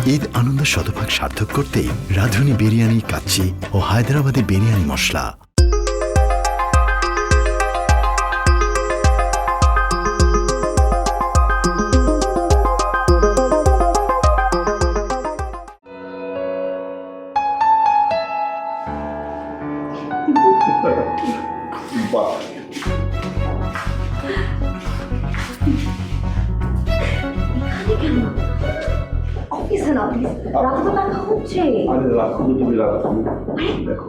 ঈদ আনন্দ শতভাগ সার্থক করতে রাঁধুনি বিরিয়ানি, কাচ্চি ও হায়দ্রাবাদি বিরিয়ানি মশলা। দেখো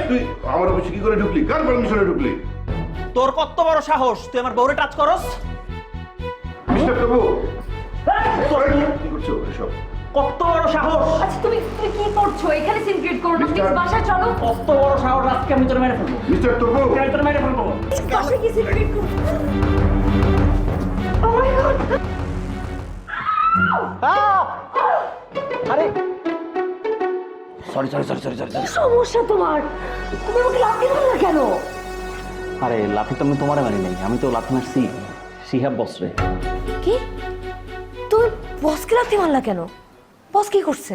তুই আমার অফিসে কি করে ঢুকলি? কার পারমিশনে ঢুকলি? তোর কত বড় সাহস তুই আমার বউরে টাচ করস? মিস্টার প্রভু কি করছো এসব? কত বড় সাহস! আচ্ছা তুমি কি করছো? এখানে সিন ক্রিয়েট করো না, প্লিজ বাসায় চলো। কত বড় সাহস! আজকে আমি তোর মেরে ফেলবো। মিস্টার প্রভু আমি তোর মেরে ফেলবো। বাসায় কি সিন ক্রিয়েট করো? ও মাই গড! আরে সরি সমস্যা তোমার? তুমি আমাকে লাথি মারলে কেন? আরে লাথি তো আমি তোমারে মারি নাই, আমি তো লাথি মারছি শিহাব বসরে। কি? তুমি বসকে লাথি মারলা কেন? বস কি করছে?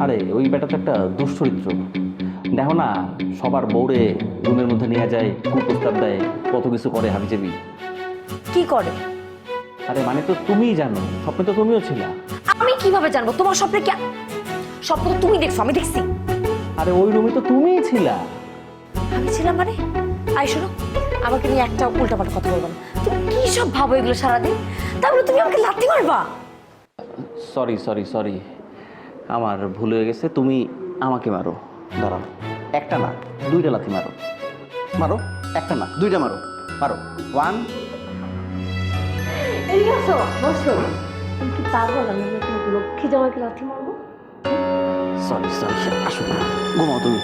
আরে ওই বেটা তো একটা দুশ্চরিত্র। দেখো না, সবার বউরে রুমের মধ্যে নিয়ে যায়, কুপ্রস্তাব দেয়, কত কিছু করে হাবিজাবি। কি করে? আরে মানে তো তুমিই জানো, স্বপ্নে তো তুমিও ছিলা। আমি কিভাবে জানবো? তোমার স্বপ্নে কি? স্বপ্ন তো তুমি দেখছো, আমি দেখছি। আরে ওই রুমে তো তুমিই ছিলা। আমি ছিলাম মানে? আই শোনো, আমাকে নিয়ে একটা উল্টাপাল্টা কথা বলবো না। তুমি কি সব ভাবো এগুলো সারাদিন? তারপরে তুমি আমাকে লাথি মারবা? সরি আমার ভুল হয়ে গেছে। তুমি আমাকে মারো। দাঁড়াও, একটা না দুইটা লাথি মারো। মারো, একটা না দুইটা মারো। মারো, 1। এদিকে আসো, বসো। তুমি কি পাগল? আমি তোমাকে লক্ষ্মী জামাইকে লাথি মারবো? সরি আসো, ঘুমাও তুমি।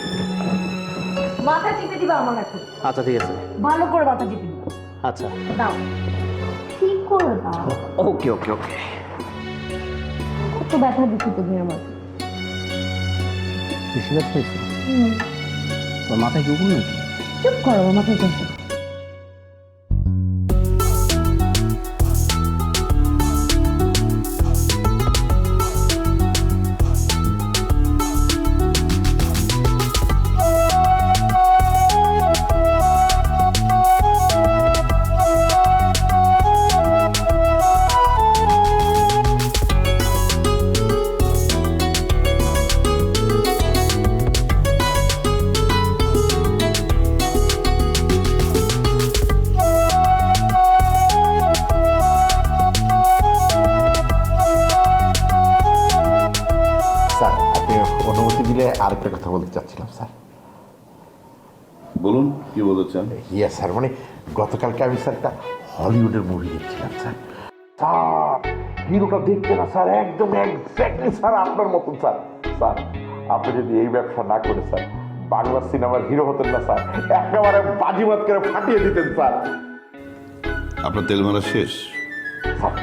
মাথা টিপে দিবা আমার এখন। আচ্ছা ঠিক আছে। ভালো করে মাথা টিপে দিবা। আচ্ছা দাও, ঠিক করে দাও। ওকে। কত ব্যথা দিচ্ছি তুমি আমার। বেশি ব্যথা হয়েছে? তোর মাথায় কি উকুন নাকি? চুপ করো, আমার মাথায় বসো। আরেকটা কথা বলতে চাচ্ছিলাম স্যার। বলুন, কি বলতে চান? ইয়ে স্যার, মানে গতকালকে আমি স্যার একটা হলিউডের মুভি দেখছিলাম স্যার। হিরোটা দেখতে না স্যার একদম এক্স্যাক্টলি স্যার আপনার মতন স্যার। স্যার আপনি যদি এই ব্যবসা না করে স্যার বাংলা সিনেমার হিরো হতেন না স্যার, একেবারে বাজিমাত করে ফাটিয়ে দিতেন স্যার। আপনার তেল মারা শেষ? স্যার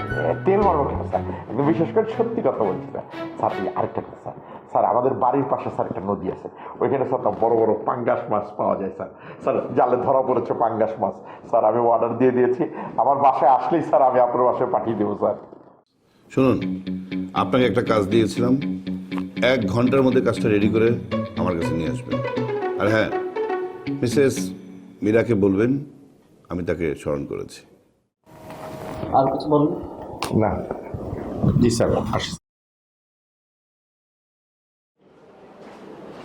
তেল মারবো কেন স্যার, একদম বিশেষ করে সত্যি কথা বলছি স্যার। স্যার আরেকটা কথা স্যার, স্যার আমাদের বাড়ির পাশে স্যার একটা নদী আছে, ওইখানে স্যার বড় বড় পাঙ্গাস মাছ পাওয়া যায় স্যার। স্যার জালে ধরা পড়েছে পাঙ্গাস মাছ স্যার, আমি অর্ডার দিয়ে দিয়েছি, আমার বাসায় আসলেই স্যার আমি আপনার বাসায় পাঠিয়ে দেবো স্যার। শুনুন, আপনাকে একটা কাজ দিয়েছিলাম, 1 ঘন্টার মধ্যে কাজটা রেডি করে আমার কাছে নিয়ে আসবেন। আর হ্যাঁ, মিসেস মীরাকে বলবেন আমি তাকে স্মরণ করেছি। আর কিছু বলুন? না জি স্যার, আসি।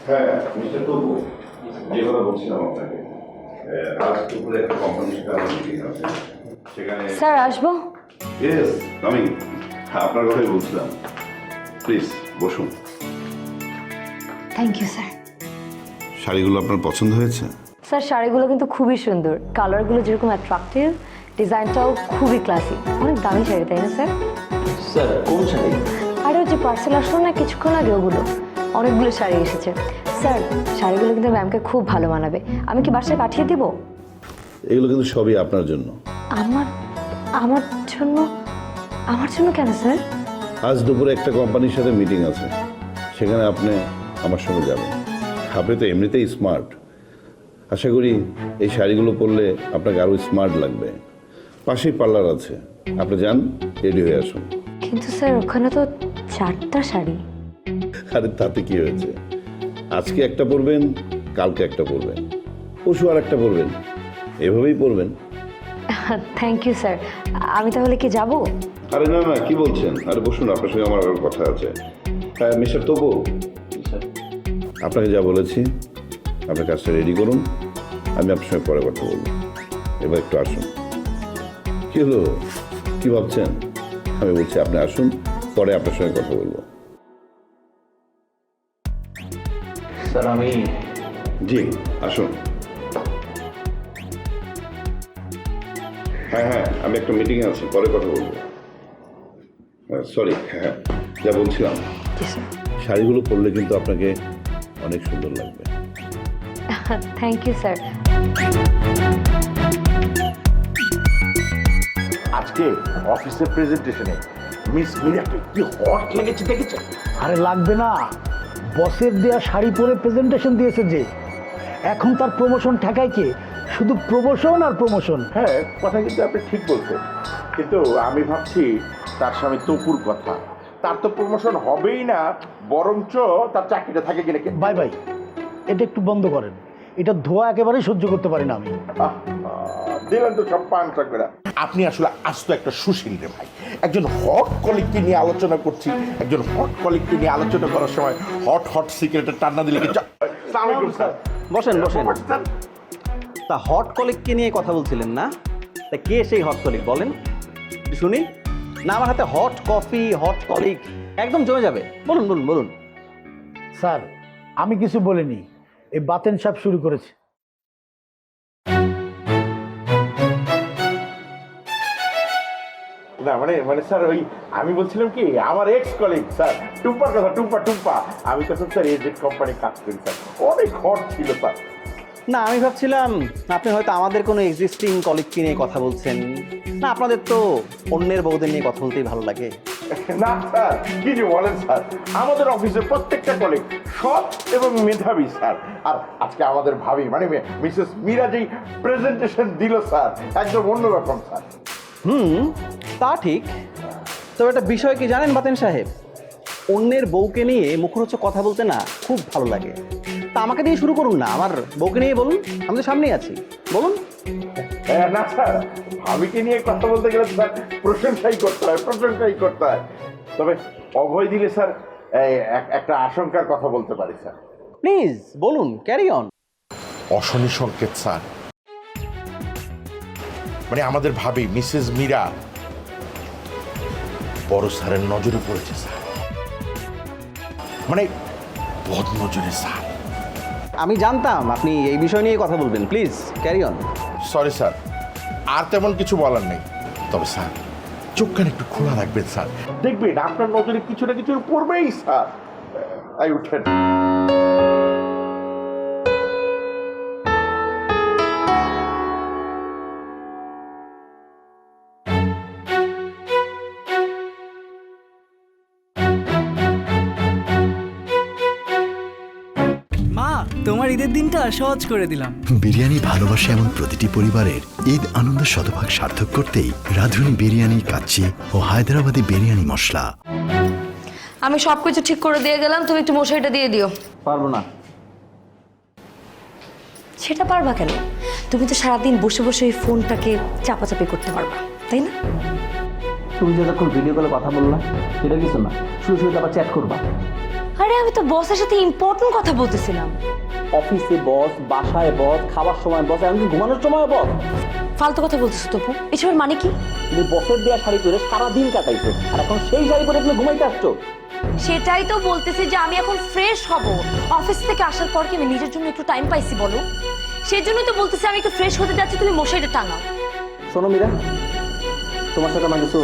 হ্যাঁ মিস্টার তবু, যে কথা বলছিলাম আপনাকে, আজ দুপুরে একটা কোম্পানির সাথে আমার মিটিং আছে, সেখানে স্যার আসবো? Yes coming. আপনার কথাই বলছিলাম, প্লিজ বসুন। Thank you sir. শাড়িগুলো আপনার পছন্দ হয়েছে? স্যার শাড়িগুলো কিন্তু খুবই সুন্দর, কালারগুলো যেরকম অ্যাট্রাকটিভ, ডিজাইনটাও খুবই ক্লাসি। অনেক দামি শাড়ি, তাই না স্যার? স্যার কোন শাড়ি? আরে ওই যে পার্সেল আসলো না কিছুক্ষণ আগে, ওগুলো অনেকগুলো শাড়ি এসেছে। স্যার শাড়িগুলো কিন্তু ম্যামকে খুব ভালো মানাবে, আমি কি বাসায় পাঠিয়ে দিব? এগুলো কিন্তু সবই আপনার জন্য। আমার জন্য? আমার জন্য কেন স্যার? আজ দুপুরে একটা কোম্পানির সাথে মিটিং আছে, সেখানে আপনি আমার সঙ্গে যাবেন। আপনি তো এমনিতেই স্মার্ট, আশা করি এই শাড়িগুলো পরলে আপনাকে আরো স্মার্ট লাগবে। পাশেই পার্লার আছে, আপনি যান, রেডি হয়ে আসুন। কিন্তু স্যার ওখানে তো 4টা শাড়ি। আরে তাতে কি হয়েছে, আজকে একটা পরবেন, কালকে একটা পরবেন, পরশু আর একটা পরবেন, এভাবেই পরবেন। Thank you sir. আমি তাহলে কি যাব? আরে না না, কি বলছেন, আরে বসুন, আপনার সঙ্গে আমার আরো কথা আছে। হ্যাঁ মিস্টার তবু, আপনাকে যা বলেছি আপনার কাজটা রেডি করুন, আমি আপনার সঙ্গে পরে কথা বলবো। এবার একটু আসুন। কি হলো, কি ভাবছেন? আমি বলছি আপনি আসুন, পরে আপনার সঙ্গে কথা বলবো। স্যার আমি জি আসুন। হ্যাঁ হ্যাঁ, আমি একটা মিটিংয়ে আছি, পরে কথা বলবো। সরি, হ্যাঁ যা বলছিলাম, জি স্যার। শাড়িগুলো পরলে কিন্তু আপনাকে অনেক সুন্দর লাগবে। Thank you sir. আজকে অফিসের প্রেজেন্টেশনে মিস মিরাকে কি হট লেগেছে দেখেছেন? আরে লাগবে না, বসের দেয়া শাড়ি পরে প্রেজেন্টেশন দিয়েছে যে, এখন তার প্রমোশন ঠেকায় কে? শুধু প্রমোশন আর প্রমোশন। হ্যাঁ, কথা কিন্তু আপনি ঠিক বলছেন, কিন্তু আমি ভাবছি তার স্বামী তপুর কথা। তার তো প্রমোশন হবেই না, বরঞ্চ তার চাকরিটা থাকে কিনা। বাই বাই, এটা একটু বন্ধ করেন, এটা ধোয়া একেবারেই সহ্য করতে পারি না আমি। দিলেন তো সব পান করে। আপনি আসলে আস্ত একটা সুশীল রে ভাই। একজন হট কলিগকে নিয়ে আলোচনা করছি, একজন হট কলিগকে নিয়ে আলোচনা করার সময় হট হট সিগারেটের টান্না দিলে কি? স্যার বসেন বসেন। তা হট কলিগকে নিয়ে কথা বলছিলেন না? তা কে সেই হট কলিগ বলেন একটু শুনি। না আমার হাতে হট কফি, হট কলিগ একদম জমে যাবে। বলুন বলুন বলুন। স্যার আমি কিছু বলিনি, এই বাতেন সাহেব শুরু করেছে। না মানে মানে স্যার ওই আমি বলছিলাম কি, আমার এক্স কলিগ স্যার টুম্পার কথা, টুম্পা আমি তখন স্যার এজেড কোম্পানি কাজ করি স্যার, অনেক হট ছিল স্যার। না আমি ভাবছিলাম আপনি হয়তো আমাদের কোনো এক্সিস্টিং কলিগকে নিয়ে কথা বলছেন। না আপনাদের তো অন্যের বউদের নিয়ে কথা বলতেই ভালো লাগে। না স্যার, কি যে বলেন স্যার, আমাদের অফিসের প্রত্যেকটা কলিগ সৎ এবং মেধাবী স্যার। আর আজকে আমাদের ভাবি মানে মিসেস মীরা যেই প্রেজেন্টেশন দিল স্যার, একদম অন্যরকম স্যার। তা ঠিক, তবে একটা বিষয় কি জানেন বাতেন সাহেব, অন্যের বউকে নিয়ে মুখরোচক কথা বলতে না খুব ভালো লাগে। তা আমাকে দিয়ে শুরু করুন না, আমার বউকে নিয়ে বলুন, আমি তো সামনেই আছি, বলুন। না স্যার, ভাবিকে নিয়ে কথা বলতে গেলে স্যার প্রশংসাই করতে হয়। তবে অভয় দিলে স্যার একটা আশঙ্কার কথা বলতে পারি স্যার। প্লিজ বলুন, ক্যারি অন। অশনি সংকেত স্যার, মানে আমাদের ভাবি মিসেস মীরা বড় স্যারের নজরে পড়েছে স্যার, মানে বদ নজরে স্যার। আমি জানতাম আপনি এই বিষয় নিয়ে কথা বলবেন, please carry on. Sorry sir, আর তেমন কিছু বলার নেই। তবে স্যার চোখ কান একটু খোলা রাখবেন স্যার, দেখবেন আপনার নজরে কিছু না কিছু পড়বেই স্যার। আই উঠেন। মা, তোমার ঈদের দিনটা সহজ করে দিলাম। বিরিয়ানি ভালোবাসে এমন প্রতিটি পরিবারের ঈদ আনন্দ শতভাগ সার্থক করতেই রাঁধুনি বিরিয়ানি কাচ্চি ও হায়দ্রাবাদি বিরিয়ানি মশলা। আমি সব কিছু ঠিক করে দিয়ে গেলাম, তুমি একটু মশারিটা দিয়ে দিও। পারবো না। সেটা পারবা কেন? তুমি তো সারাদিন বসে বসে ওই ফোনটাকে চাপাচাপি করতে পারবা, তাই না? তুমি যতক্ষণ ভিডিও কলে কথা বললা সেটা কিছু না, শুধু শুধু আবার চ্যাট করবা। আরে আমি তো বসের সাথে ইম্পর্টেন্ট কথা বলতেছিলাম। অফিসে বস, বাসায় বস, খাবার সময় বস, এমনকি ঘুমানোর সময় বস। ফালতু কথা বলতেছো তপু, এসবের মানে কি? তুমি বসের দেওয়া শাড়ি পরে সারাদিন কাটাইছো, আর এখন সেই শাড়ি পরে তুমি ঘুমাইতে আসছো। সেটাই তো বলতেছি যে আমি এখন ফ্রেশ হব। অফিস থেকে আসার পর কি আমি নিজের জন্য একটু টাইম পাইছি বলো? সেই জন্যই তো বলতেছি আমি একটু ফ্রেশ হতে যাচ্ছি, তুমি মশারিটা টাঙাও। শোনো মীরা, তোমার সাথে আমার কিছু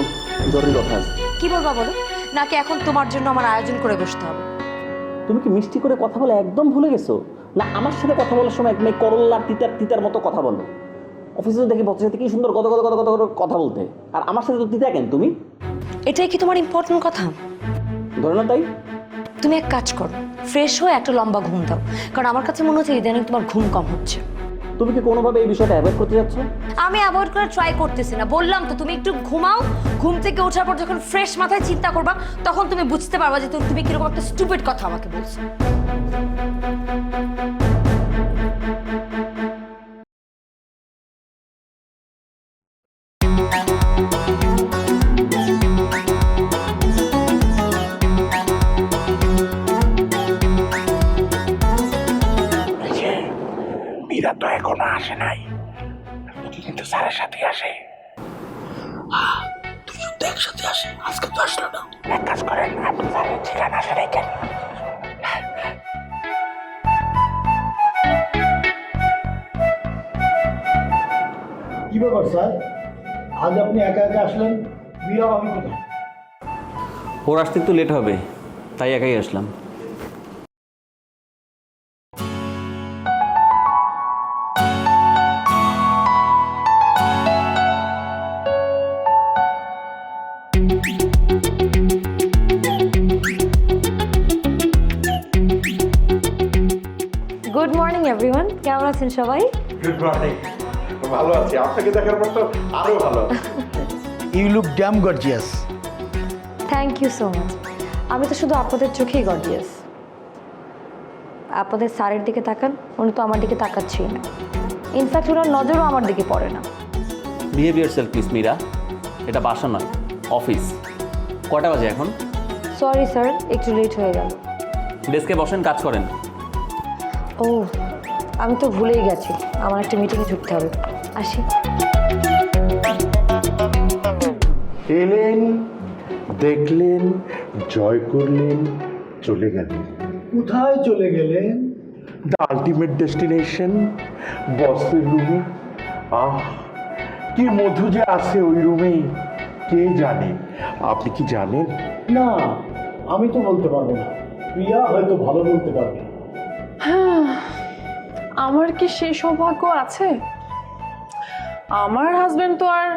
জরুরি কথা আছে। কি বলবা বলো? নাকি এখন তোমার জন্য আমার আয়োজন করে বসতে হবে? তুমি কি মিষ্টি করে কথা বলে একদম ভুলে গেছো? না আমার সাথে কথা বলার সময় একদম করল্লার তিতার মতো কথা বলো? অফিসে দেখি বসের সাথে কি সুন্দর কথা বলতে, আর আমার সাথে তো তিতা কেন তুমি? এটাই কি তোমার ইম্পর্টেন্ট কথা? ধরে না তাই? তুমি এক কাজ করো, ফ্রেশ হয়ে একটা লম্বা ঘুম দাও, কারণ আমার কাছে মনে হচ্ছে ইদানিং তোমার ঘুম কম হচ্ছে। তুমি কি কোনোভাবে এই বিষয়টা অ্যাভয়েড করতে যাচ্ছ? আমি অ্যাভয়েড করে ট্রাই করতেছি না, বললাম তো তুমি একটু ঘুমাও, ঘুম থেকে ওঠার পর যখন ফ্রেশ মাথায় চিন্তা করবা তখন তুমি বুঝতে পারবা যে তুমি কিরকম একটা স্টুপিড কথা আমাকে বলছো। মীরা তো এখনো আসে নাই, কিন্তু স্যারের সাথে আসে। তুই তো একসাথে আসে, আজকে তো আসলো না। এক কাজ করেন, আপনি স্যারের ঠিকানা আসে নাই কেন? কি ব্যাপার স্যার, আজ আপনি একা একা আসলেন? মীরা আমি কোথায়? ওর আসতে একটু লেট হবে, তাই একাই আসলাম। গুড মর্নিং এভরিওয়ান, কেমন আছেন সবাই? Good morning. ভালো আছি, আপনাকে দেখার পর তো আরো ভালো। You look damn gorgeous. Thank you so much. আমি তো শুধু আপনাদের চোখেই গর্জিয়াস। আপনাদের স্যারের দিকে তাকান, উনি তো আমার দিকে তাকাচ্ছেই না। ইনফ্যাক্ট ওনার নজরও আমার দিকে পড়ে না। বিহেভ ইয়োরসেলফ প্লিজ মীরা, এটা বাসা নয়, অফিস। কটা বাজে এখন? সরি স্যার, একটু লেট হয়ে গেল। ডেস্কে বসেন, কাজ করেন। ও, আমি তো ভুলেই গেছি, আমার একটা মিটিংয়ে ঢুকতে হবে। আসি। এলেন, দেখলেন, জয় করলেন, চলে গেলেন। কোথায় চলে গেলেন? দ্য আলটিমেট ডেস্টিনেশন, বসের রুমে। আহ, কি মধু যে আছে ওই রুমে, কে জানে? আপনি কি জানেন? না, আমি তো বলতে পারবো না, প্রিয়া হয়তো ভালো বলতে পারবে। আমার কি সেই সৌভাগ্য আছে? আমার হাজবেন্ড তো আর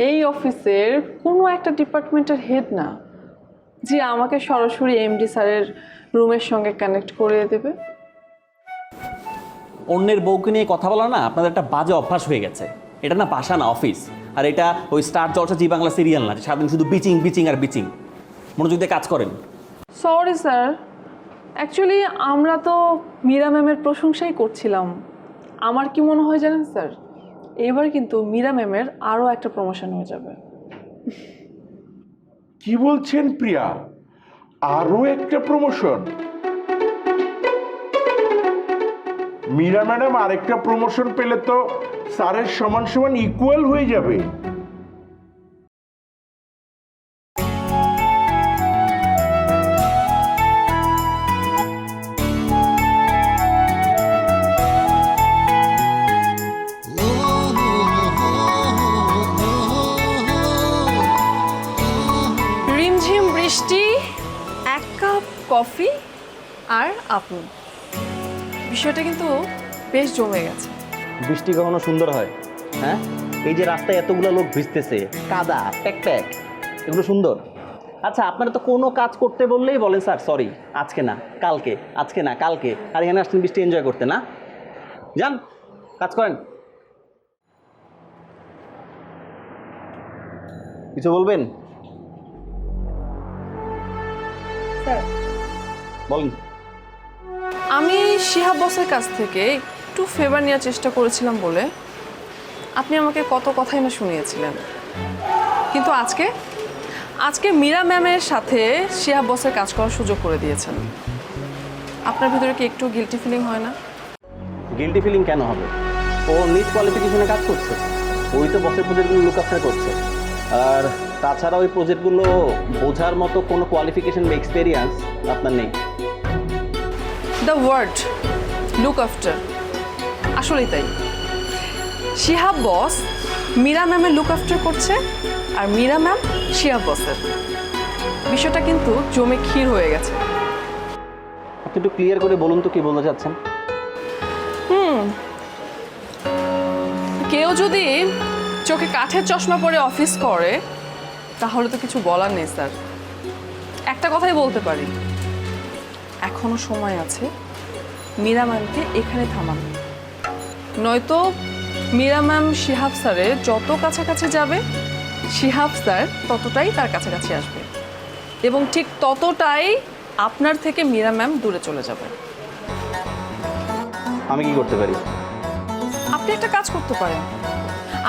এই অফিসের কোনো একটা ডিপার্টমেন্টের হেড না যে আমাকে সরাসরি এমডি স্যারের রুমের সঙ্গে কানেক্ট করে দেবে। অন্যের বউকে নিয়ে কথা বলা না আপনাদের একটা বাজে অভ্যাস হয়ে গেছে। এটা না বাসা না, অফিস। আর এটা ওই স্টার জলসা জি বাংলা সিরিয়াল না, সারাদিন শুধু বিচিং বিচিং আর বিচিং। মনোযোগ দিয়ে কাজ করেন। সরি স্যার, অ্যাকচুয়ালি আমরা তো মীরা ম্যামের প্রশংসাই করছিলাম। আমার কি মনে হয় জানেন স্যার, এবার কিন্তু মীরা ম্যামের আরও একটা প্রমোশন হয়ে যাবে। কি বলছেন প্রিয়া? আরো একটা প্রমোশন? মীরা ম্যাডাম আরেকটা প্রমোশন পেলে তো স্যারের সমান সমান ইকুয়াল হয়ে যাবে। রিমঝিম বৃষ্টি, এক কাপ কফি আর আপনি, বিষয়টা কিন্তু বেশ জমে গেছে। বৃষ্টি কখনো সুন্দর হয়? হ্যাঁ, এই যে রাস্তায় এতগুলো লোক ভিজতেছে, কাদা প্যাক প্যাক, এগুলো সুন্দর? আচ্ছা, আপনারা তো কোনো কাজ করতে বললেই বলেন স্যার সরি, আজকে না কালকে, আজকে না কালকে। আর এখানে আসছেন বৃষ্টি এনজয় করতে না? যান কাজ করেন। কিছু বলবেন? স্যার, বলেন। আমি শিহাব বসের কাছ থেকে একটু ফেভার নেওয়ার চেষ্টা করেছিলাম বলে আপনি আমাকে কত কথাই না শুনিয়েছিলেন, কিন্তু আজকে মীরা ম্যামের সাথে শিহাব বসের কাজ করার সুযোগ করে দিয়েছেন। আপনার ভিতরে কি একটু গিল্টি ফিলিং হয় না? গিল্টি ফিলিং কেন হবে? ও নিজ কোয়ালিফিকেশনে কাজ করছে, ওই তো বসের প্রজেক্টগুলো লুক আফটার করছে। আর তাছাড়া ওই প্রজেক্টগুলো বোঝার মতো কোনো কোয়ালিফিকেশন বা এক্সপেরিয়েন্স আপনার নেই। দ্য ওয়ার্ড লুক আফটার, আসলেই তাই। শিহাব বস মীরা ম্যামের লুক আফটার করছে, আর মীরা ম্যাম শিহাব বসের। বিষয়টা কিন্তু জমে ক্ষীর হয়ে গেছে। আপনি একটু ক্লিয়ার করে বলুন তো কি বলতে চাচ্ছেন? কেউ যদি চোখে কাঠের চশমা পরে অফিস করে তাহলে তো কিছু বলার নেই স্যার। একটা কথাই বলতে পারি, এখনো সময় আছে মীরা ম্যামকে এখানে থামান, নয়তো মীরা ম্যাম শিহাব স্যারের যত কাছাকাছি যাবে শিহাব স্যার ততটাই তার কাছাকাছি আসবে এবং ঠিক ততটাই আপনার থেকে মীরা ম্যাম দূরে চলে যাবে। আমি কি করতে পারি? আপনি একটা কাজ করতে পারেন,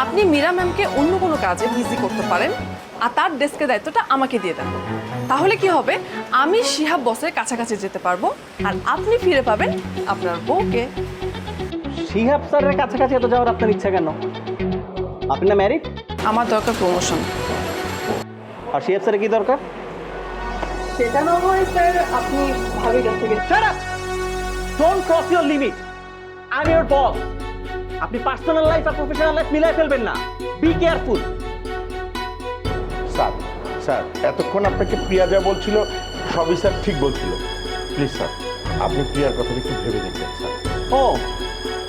আপনি মীরা ম্যামকে অন্য কোনো কাজে বিজি করতে পারেন আর তার ডেস্কের দায়িত্বটা আমাকে দিয়ে দেন। তাহলে কি হবে, আমি শিহাব বসের কাছাকাছি যেতে পারবো আর আপনি ফিরে পাবেন আপনার বউকে। শিহাব স্যারের কাছাকাছি এত যাওয়ার আপনার ইচ্ছা কেন? আপনি না ম্যারিড? আমার দরকার প্রমোশন। আর শিহাব স্যারের কি দরকার? সেটা না হয় স্যার আপনি ভাবির কাছ থেকে। Shut up! Don't cross your limit. I'm your boss. আপনি পার্সোনাল লাইফ আর প্রফেশনাল লাইফ মিলাই ফেলবেন না। Be careful. স্যার স্যার এতক্ষণ আপনাকে প্রিয়া যা বলছিল সবই স্যার ঠিক বলছিল। প্লিজ স্যার আপনি প্রিয়ার কথাটা একটু ভেবে দেখবেন স্যার। ও,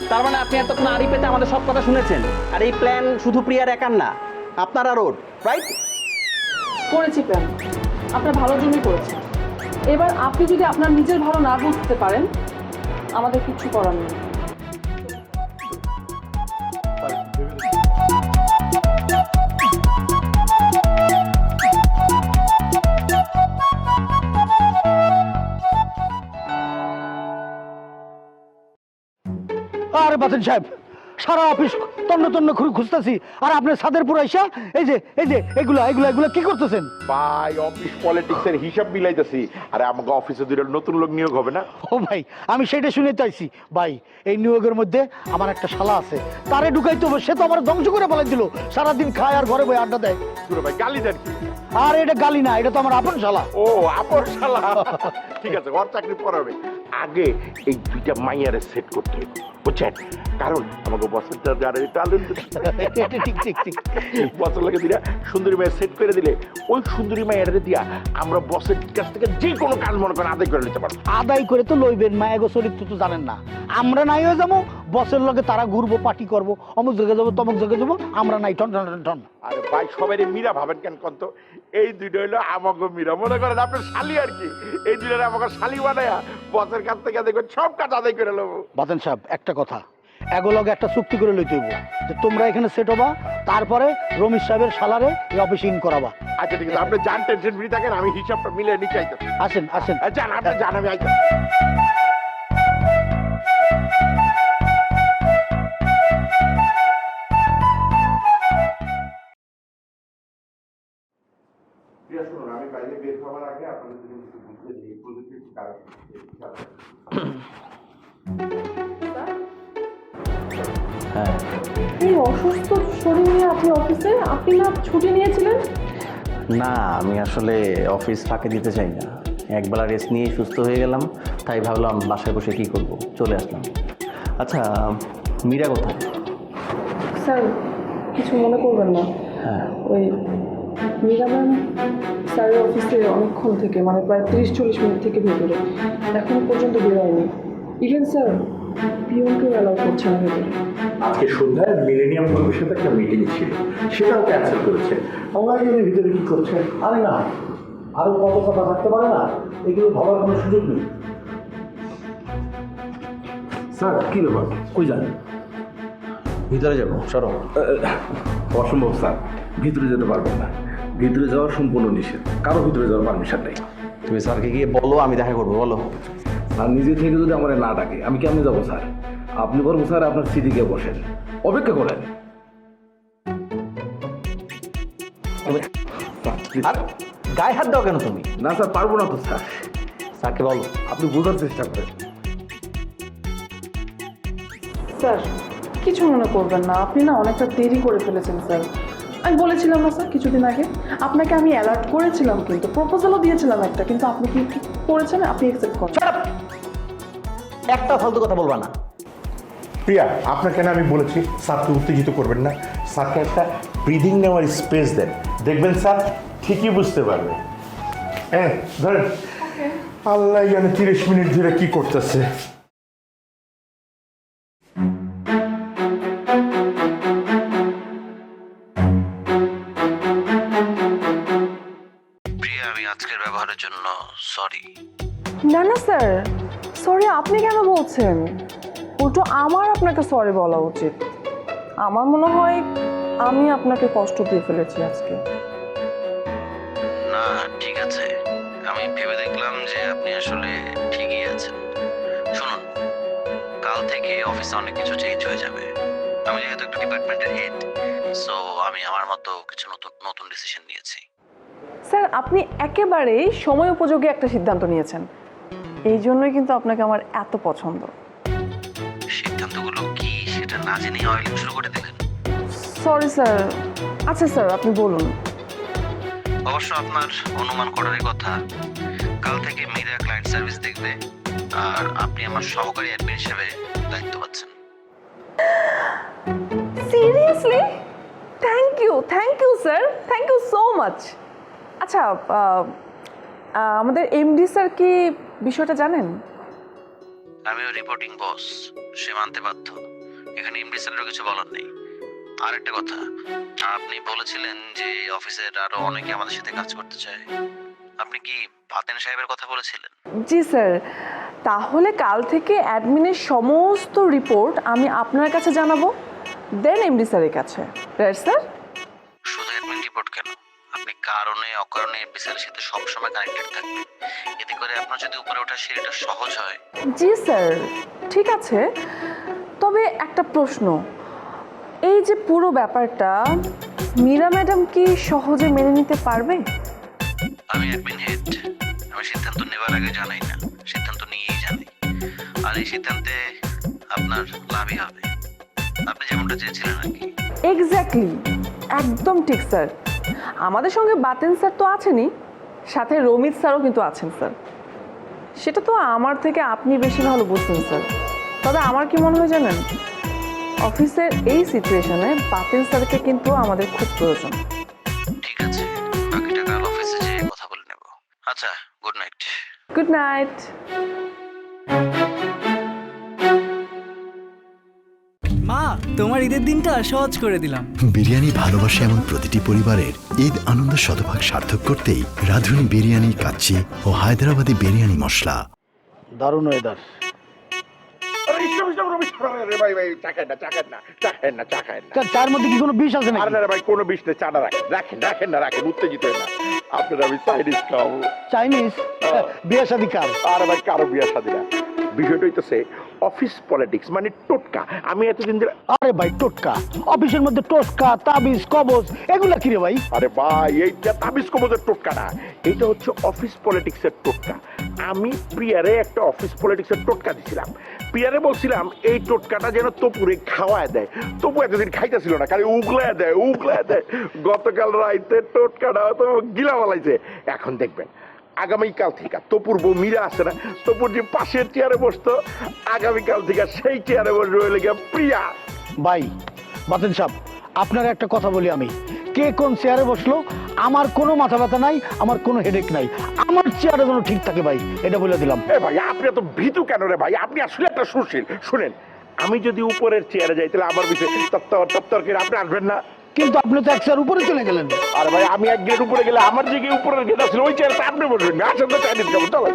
তার মানে আপনি এতক্ষণ আড়ি পেতে আমাদের সব কথা শুনেছেন, আর এই প্ল্যান শুধু প্রিয়ার একার না, আপনার আর ওর, রাইট? করেছি প্ল্যান, আপনার ভালোর জন্যই করেছি। এবার আপনি যদি আপনার নিজের ভালো না বুঝতে পারেন আমাদের কিচ্ছু করার নেই। আরে বাতেন সাহেব, সারা অফিস তন্ন তন্ন খুঁজতেছি, আর আপনার ছাদের পুরো আইসা এই যে এগুলা কি করতেছেন? ভাই অফিস পলিটিক্সের হিসাব মিলাইতেছি। আরে আমাকে অফিসে দুটো নতুন লোক নিয়োগ হবে না? ও ভাই, আমি সেটা শুনে চাইছি ভাই। এই নিয়োগের মধ্যে আমার একটা শালা আছে, তারে ঢুকাইতে হবে। সে তো আমার ধ্বংস করে ফেলাই দিল, সারাদিন খায় আর ঘরে বই আড্ডা দেয়। দুটো ভাই গালি দেন কি? আর এটা গালি না, এটা তো আমার আপন শালা। ও আপন শালা, ঠিক আছে, ওর চাকরি পড়াবে। আগে এই দুইটা মাইয়ারে সেট করতে হবে, বুঝছেন? কারণ আমাকে বসের ঠিক বছর লাগে দিলা সুন্দরী মায়ের সেট করে দিলে ওই সুন্দরী মায়ের দিয়া আমরা বসের কাছ থেকে যে কোনো কাজ মনে করেন আদায় করে নিতে পারবো। আদায় করে তো লইবেন, মায়াগো চরিত্র তো জানেন না। আমরা নাই হয়ে যাবো, বসের লগে তারা ঘুরবো, পার্টি করবো, অমুক জায়গায় যাবো, তমুক জায়গায় যাবো, আমরা নাই টন টন টন টন। আরে ভাই সবাই মীরা ভাবেন কেন কন্ত? এই দুইটা হইলো আমাকে মীরা, মনে করেন আপনার শালি আর কি। এই দুইটা আমাকে শালি বানায়া বসের কাছ থেকে দেখবেন সব কাজ আদায় করে নেবো। বাতেন সাহেব একটা কথা, এগুলোকে একটা চুক্তি করে লইতে হইব যে তোমরা এখানে সেট হবা, তারপরে রমেশ সাহেবের শালারে এই অফিসে ইন করাবা। আচ্ছা ঠিক আছে, আপনি যান, টেনশন ফ্রি থাকেন, আমি হিসাবটা মিলে নিতে চাইতেছি। আসেন আসেন। যান আপনি যান, আমি আইতে। আমি বাইরে বের হওয়ার আগে আপনাদের জন্য কিছু বুঝতে দিই, পজিটিভ কারণ। এই অসুস্থ শরীর নিয়ে আপনি অফিসে, আপনি না ছুটি নিয়েছিলেন? না, আমি আসলে অফিস ফাঁকে দিতে চাই না। একবেলা রেস্ট নিয়ে সুস্থ হয়ে গেলাম, তাই ভাবলাম বাসায় বসে কি করব, চলে আসলাম। আচ্ছা, মীরা কোথায়? স্যার কিছু মনে করবেন না, হ্যাঁ, ওই মীরা ম্যাম স্যারের অফিসে অনেকক্ষণ থেকে, মানে প্রায় 30-40 মিনিট থেকে ভেতরে, এখনো পর্যন্ত বেরোয়নি। ইভেন স্যার পিয়নকেও অ্যালাউ করছে না ভেতরে। আজকে সন্ধ্যায় মিলেনিয়াম গ্রুপের সাথে একটা মিটিং ছিল, সেটাও ক্যান্সেল করেছে। আমরা জানি ভিতরে কি করছে। আরে না, আরো কত কথা থাকতে পারে না, এগুলো ভাবার কোনো সুযোগ নেই। স্যার কি ব্যাপার, কই যান? ভিতরে যাবো, সরো। অসম্ভব স্যার, ভিতরে যেতে পারবেন না। ভিতরে যাওয়া সম্পূর্ণ নিষেধ, কারো ভিতরে যাওয়ার পারমিশন নেই। তুমি স্যারকে গিয়ে বলো আমি দেখা করবো, বলো। আর নিজে থেকে যদি আমার না ডাকে আমি কেমনে যাবো স্যার? আপনি বরং স্যার আপনার সিটিকে বসেন, অপেক্ষা করেন। আর গায়ে হাত দাও কেন তুমি? না স্যার, পারবো না তো স্যার। স্যারকে বলো। আপনি বোঝার চেষ্টা করেন। স্যার কিছু মনে করবেন না, আপনি না অনেকটা দেরি করে ফেলেছেন স্যার। আমি বলেছিলাম না স্যার কিছুদিন আগে, আপনাকে আমি অ্যালার্ট করেছিলাম, কিন্তু প্রপোজালও দিয়েছিলাম একটা, কিন্তু আপনি কি করেছেন? আপনি অ্যাকসেপ্ট করেন। একটা ফালতু কথা বলবা না। প্রিয়া, আপনাকে না আমি বলেছি স্যারকে উত্তেজিত করবেন না, স্যারকে একটা ব্রিদিং নেওয়ার স্পেস দেন, দেখবেন স্যার ঠিকই বুঝতে পারবে। হ্যাঁ ধরেন, আল্লাহ জানে 30 মিনিট ধরে কি করতেছে। প্রিয়া, আমি আজকের ব্যবহারের জন্য সরি। না না স্যার, সরি আপনি কেন বলছেন? উল্টো আমার আপনাকে সরি বলা উচিত। আমার মনে হয় আমি আপনাকে কষ্ট দিয়ে ফেলেছি আজকে। না ঠিক আছে, আমি ভেবে দেখলাম যে আপনি আসলে ঠিকই আছেন। শুনুন, কাল থেকে অফিসে অনেক কিছু চেঞ্জ হয়ে যাবে। আমি যেহেতু একটা ডিপার্টমেন্টের হেড, সো আমি আমার মতো কিছু নতুন নতুন ডিসিশন নিয়েছি। স্যার আপনি একেবারেই সময় উপযোগী একটা সিদ্ধান্ত নিয়েছেন, এই জন্যই কিন্তু আপনাকে আমার এত পছন্দ। সিদ্ধান্তগুলো কি সেটা না জেনেই অয়েলিং শুরু করে দিলেন। Sorry sir. আচ্ছা স্যার আপনি বলুন। অবশ্য আপনার অনুমান করারই কথা, কাল থেকে মীরা ক্লায়েন্ট সার্ভিস দেখবে আর আপনি আমার সহকারী অ্যাডমিন হিসেবে দায়িত্ব পাচ্ছেন। Seriously? Thank you sir, thank you so much. আচ্ছা আমাদের এমডি স্যার কি বিষয়টা জানেন? আমিও রিপোর্টিং বস, সে মানতে বাধ্য। এখানে এমডি স্যারেরও কিছু বলার নেই। আর একটা কথা, আপনি বলেছিলেন যে অফিসের আরো অনেকে আমাদের সাথে কাজ করতে চায়। আপনি কি বাতেন সাহেবের কথা বলেছিলেন? জি স্যার, তাহলে কাল থেকে অ্যাডমিনের সমস্ত রিপোর্ট আমি আপনার কাছে জানাবো, দেন এমডি স্যারের কাছে, রাইট স্যার? শুধু অ্যাডমিন রিপোর্ট কেন, আপনি কারণে অকারণে এমডি স্যারের সাথে সবসময় কানেক্টেড থাকবেন। এতে করে আপনার যদি উপরে ওঠার সিঁড়িটা সহজ হয়। জি স্যার, ঠিক আছে। তবে একটা প্রশ্ন, এই যে পুরো ব্যাপারটা মীরা ম্যাডাম কি সহজে মেনে নিতে পারবে? আমি অ্যাডমিন হেড, আমি সিদ্ধান্ত নেবার আগে জানাই না, সিদ্ধান্ত নিয়েই জানাই। আর এই সিদ্ধান্তে আপনার লাভই হবে, আপনি যেমনটা চেয়েছিলেন আর কি। এক্স্যাক্টলি, একদম ঠিক স্যার। আমাদের সঙ্গে বাতেন স্যার তো আছেনই, সাথে রমিত স্যারও কিন্তু আছেন স্যার। সেটা তো আমার থেকে আপনি বেশি ভালো বুঝছেন স্যার। তবে আমার কি মনে হয় জানেন, অফিসের এই সিচুয়েশনে বাতেন স্যারকে কিন্তু আমাদের খুব প্রয়োজন। ঠিক আছে, বাকিটা কাল অফিসে যেয়ে কথা বলে নেব। আচ্ছা, গুড নাইট। Good night. মা, তোমার ঈদের দিনটা সহজ করে দিলাম। বিরিয়ানি ভালোবাসে এমন প্রতিটি পরিবারের ঈদ আনন্দ শতভাগ সার্থক করতেই রাঁধুনি বিরিয়ানি কাচ্চি ও হায়দ্রাবাদি বিরিয়ানি মশলা। দারুণ ওয়েদার। চায়ের মধ্যে কি কোনো বিষ আছে না? ভাই কোনো বিষ নেই, চাটা রাখেন, উত্তেজিত না। আপনার আমি চাইনিজ খাবো। চাইনিজ? বিয়ে শাদী কার? আরে ভাই কারো বিয়ে শাদী না। বিষয়টা হইতেছে অফিস পলিটিক্স, মানে টোটকা। আমি এতদিন ধরে, আরে ভাই টোটকা? অফিসের মধ্যে টোটকা, তাবিজ, কবজ এগুলা কি রে ভাই? আরে ভাই এইটা তাবিজ কবজের টোটকা না, এইটা হচ্ছে অফিস পলিটিক্সের টোটকা। আমি প্রিয়ারে একটা অফিস পলিটিক্সের টোটকা দিছিলাম। প্রিয়ারে বলছিলাম এই টোটকাটা যেন তপুরে খাওয়ায় দেয়। তপু এতদিন খাইতেছিল না, খালি উগলায় দেয়। গতকাল রাইতে টোটকাটা তো গিলা বলাইছে। এখন দেখবেন আগামীকাল থেকে তপুর বউ মীরা আছে না, তপুর যে পাশের চেয়ারে বসতো, আগামীকাল থেকে সেই চেয়ারে বসবে ওই লেগে প্রিয়া। ভাই বাতেন সাহেব, আপনার একটা কথা বলি আমি, কে কোন চেয়ারে বসলো আমার কোনো মাথা ব্যথা নাই, আমার কোনো হেডেক নাই। আমার চেয়ারে যেন ঠিক থাকে ভাই, এটা বলে দিলাম। এ ভাই আপনি এত ভীতু কেন রে ভাই? আপনি আসলে একটা সুশীল। শুনেন, আমি যদি উপরের চেয়ারে যাই তাহলে আমার বিষয়ে তত্তর করে আপনি আসবেন না। কিন্তু আপনি তো এক চেয়ার উপরে চলে গেলেন। আরে ভাই আমি এক গেট উপরে গেলে আমার যে উপরের গেট আছে ওই চেয়ারটা আপনি বসবেন না। আসেন তো চাইনিজ খাবো, চলো।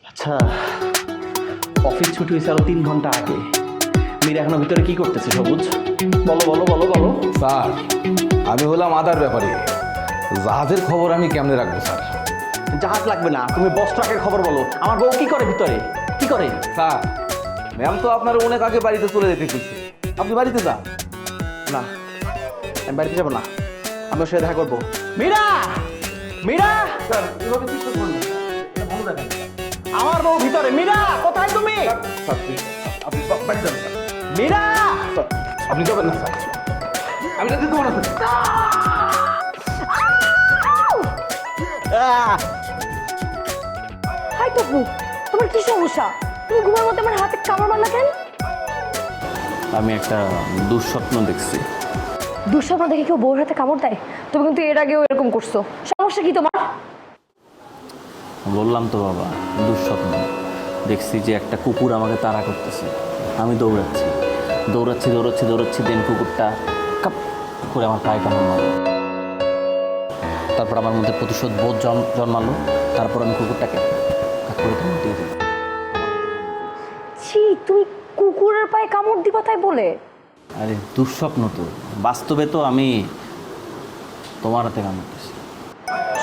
আচ্ছা, অফিস ছুটি হয়েছে আরো 3 ঘন্টা আগে। মীরা এখনো ভিতরে কি করতেছে? সবুজ, বলো। স্যার, আমি হলাম আদার ব্যাপারে, জাহাজের খবর আমি কেমনে রাখবো স্যার? জাহাজ লাগবে না, তুমি বস ট্রাকের খবর বলো। আমার বউ কি করে ভিতরে, কি করে? স্যার, ম্যাম তো আপনার অনেক আগে বাড়িতে চলে যেতে কইছে, আপনি বাড়িতে যান। না, আমি বাড়িতে যাবো না, আমি ওর সাথে দেখা করবো। মীরা! স্যার এভাবে ঠিক করবেন না, এটা ভালো দেখেন। আমার বউ ভিতরে। মীরা, কোথায় তুমি? স্যার প্লিজ, আপনি বাড়ি যান স্যার। মীরা! স্যার, আপনি যাবেন না স্যার, আমি যেতে দেবো না স্যার। হাই তপু, তোমার কি সমস্যা? তুমি ঘুমের মধ্যে আমার হাতে কামড় মারলা কেন? আমি একটা দুঃস্বপ্ন দেখছি। দুঃস্বপ্ন দেখে কেউ বউর হাতে কামড় দেয়? তুমি কিন্তু এর আগেও এরকম করছো, সমস্যা কি তোমার? বললাম তো বাবা, দুঃস্বপ্ন। দেখছি যে একটা কুকুর আমাকে তাড়া করতেছে, আমি দৌড়াচ্ছি দৌড়াচ্ছি দৌড়াচ্ছি দৌড়াচ্ছি, দেন কুকুরটা কাপ করে আমার পায়ে কামড় মারল। তারপর আমার মধ্যে প্রতিশোধ বোধ জন্মালো। তারপর আমি কুকুরটাকে কাক করে কামড় দিয়ে দিই। ছি, তুমি কুকুরের পায়ে কামড় দিবা তাই বলে? আরে দুঃস্বপ্ন তো, বাস্তবে তো আমি তোমার হাতে কামড়তেছি।